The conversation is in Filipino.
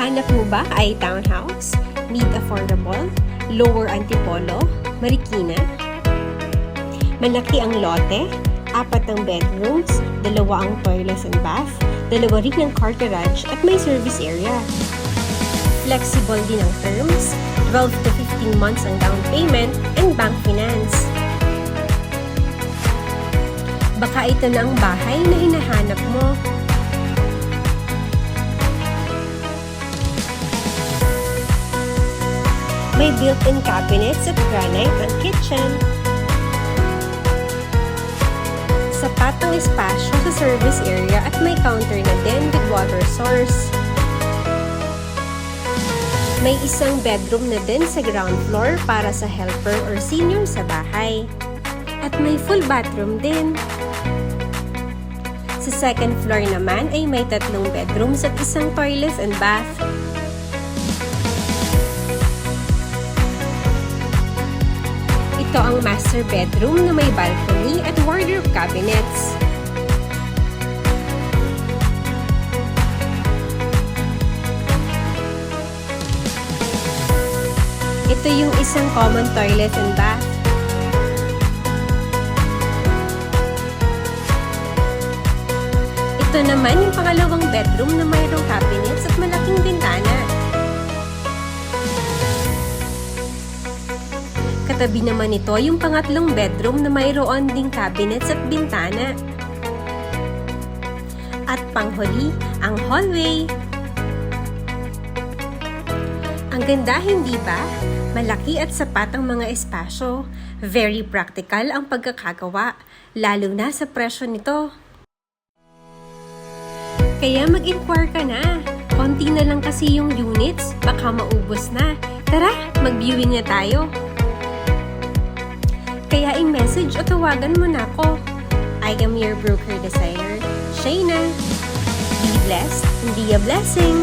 Hanap mo ba ay townhouse, mid-affordable, lower Antipolo, Marikina? Malaki ang lote, 4 ang bedrooms, 2 ang toilets and bath, 2 rin ang car garage at may service area. Flexible din ang terms, 12 to 15 months ang down payment and bank finance. Baka ito na ang bahay na hinahanap mo. May built-in cabinets at granite ang kitchen. Sapat ang espasyo sa service area at may counter na din with water source. May isang bedroom na din sa ground floor para sa helper or senior sa bahay. At may full bathroom din. Sa second floor naman ay may 3 bedrooms at isang toilet and bath. Ito ang master bedroom na may balcony at wardrobe cabinets. Ito yung isang common toilet and bath. Ito naman yung pangalawang bedroom na mayroong cabinets at malaking bintana. Katabi naman ito yung pangatlong bedroom na mayroon ding cabinets at bintana. At panghuli, ang hallway. Ang ganda, hindi ba? Malaki at sapat ang mga espasyo. Very practical ang pagkakagawa, lalo na sa presyo nito. Kaya mag-inquire ka na. Konti na lang kasi yung units, baka maubos na. Tara, mag-viewing na tayo. Kaya i-message o tawagan mo na ako. I am your broker designer, Shayna. Be blessed and be a blessing.